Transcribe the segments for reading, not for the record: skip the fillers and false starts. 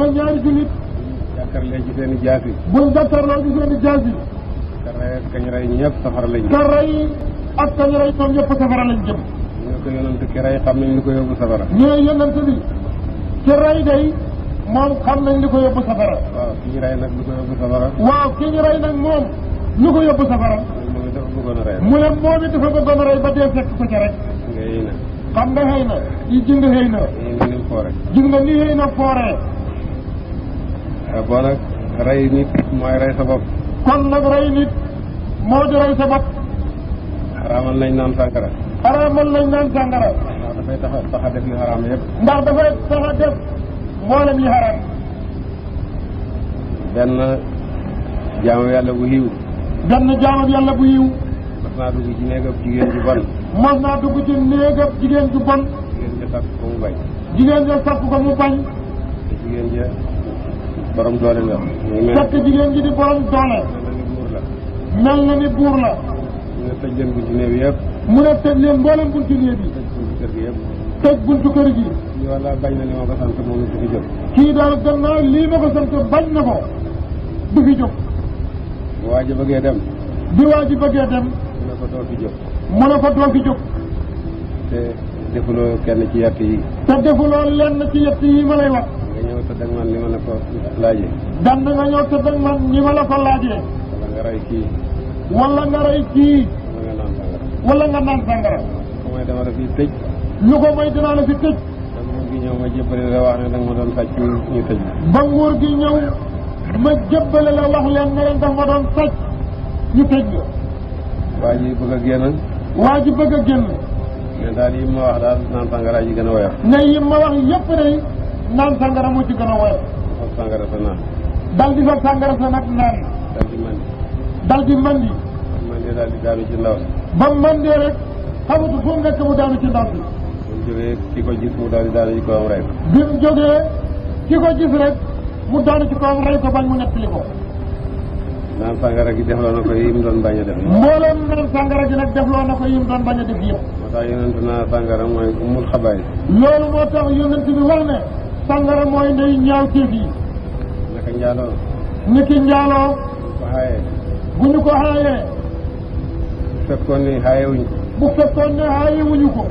ne ñaari jullit jàkkaarlee ci seen i jaasi buñ jàkkaarloo ci seen i jaasi ka rey ak kañ rey ñëpp safara lañ jëm ka rey ak kañ rey ñoom ñëpp safara lañ jëm ñu ne ko yonent ki rey xam nañ li ko yóbbu safara ñu ne yonent bi ki rey day moom xam nañ li ko yóbbu safara waaw ki ñu rey nag li ko yóbbu safara waaw ki ñu rey nag moom lu ko yóbbu safara moom it dafa bëggoon a rey mu ne moom it dafa bëggoon a rey ba dee fekk ko ca rek nga yéy na xam nga xëy na yi ji nga xëy na yéy na ni mu foore gis nga ni xëy na fooree boo nag rey nit mooy rey sa bopp kon nag rey nit moo di rey sa bopp xaraamal nañ naan sàngara xaraamal nañ naan sàngara ndax dafay tax a def yu xaraam yëpp ndax dafay tax a def mboolem yi xaraam benn jaamu yàlla bu xiiw benn jaamu yàlla bu yiw mas naa dugg ci néegab jigéen ju bon mos naa dugg ci néegab jigéen ju bon jigéen ja sàkk ko mu bañ jigéen ja sapp ko mu bañ te jigéen ja borom doole la mu ngi mel fekk jigéen ji di borom doole ni buur la mel na ni buur la ñu ne tëj leen bunti néeg bi yëpp mu ne tëj leen mboolem buntu néeg bi tëj bunti kër gi yëpp tëj buntu kër gi ñu walla bañ na li ma ko sant moom it du fi jóg kii daal gannaaw lii ma ko sant bañ na ko du fi jóg bu waa ji bëggee dem bi waa ji bëggee dem mu ne ko doo fi jóg mu ne ko doo fi jóg te defuloo kenn ci yett yi te defuloo lenn ci yett yi ma lay wax nga ñëw tëdd ak man li ma la ko laajee dand nga ñëw tëdd ak man ñi ma la ko laajee wala nga rey kii wala nga rey kii wala nga naan sàngara wala nga naan sàngara ko may dama la fi tëj lu ko may dinaa la fi tëj te nguur gi ñëw ma jébbali la wax ne danga ma doon sàcc ñu tëj ba nguur gi ñëw ma jébbale la wax leen ne leen daf ma doon sàcc ñu tëj la waa ji bëgg a génn waa ji bëgg a génn ne daal yi ma wax daal naan sàngara ji gën a woyof ne yi ma wax yépp day naan sàngara moo ci gën a woyof foofu sàngara sa naan dal di fa sàngara sa nag naan dal di mandi dal di mandi mandi daal di daanu ci ndaw si ba mandee rek xamatu fu mu nekk mu daanu ci ndaw si bu mu jógee ki ko gis mu daal di daanu ci kawam rey ko bi mu jógee ki ko gis rek mu daanu ci kawam rey ko bañ mu nettali ko naan sàngara gi defloo na ko yi mu doon bañ a def mbooleem naan sàngara gi nag defloo na ko yi mu doon bañ a def yëpp moo tax yonent naa sàngara mooy umul xabaay loolu moo tax yonent bi wax ne sàngara mooy ndey ñaaw téef yi naka njaaloo ni ki njaaloo ko xaayee bu ñu ko xaayee bu fekkoon ni xaayewuñ ko bu fekkoon ne xaayewuñu ko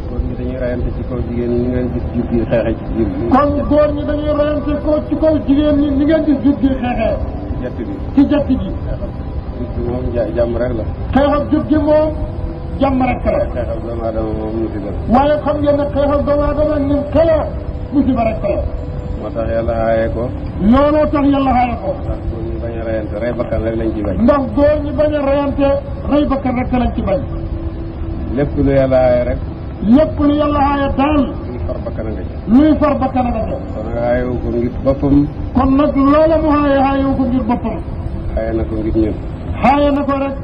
góor ñi dañuy rayante ci kaw jigéen ñi ngeen gis jur gi xeexe ci biir kon góor ñi dañuy rayante ko ci kaw jigéen ñi ni ngeen gis jur gi xeexee jett bi ci jett gi jur gi moom jàmm rek la xeexal jur gi moom jàmm rek la xeexal doomu aadama moom musiba la waaye xam ngeen ne xeexal doomu aadama ni mu xeloo musiba rek la moo tax yàlla xaayee ko looloo tax yàlla xaaye ko ndax góor ñi bañ a rayante rey bakkan rek lañ ci bañ ndax góor ñi bañ a rayante rey bakkan rek lañ ci bañ lépp lu yàlla xaayee rek lépp lu yàlla xaaye daal luy far bakkan a nga ci luy far bakkan a nga ca kon nag xaayewu ko ngir boppam kon nag loola mu xaaye xaayewu ko ngir boppam xaaye na ko ngir ñun xaaye na ko rek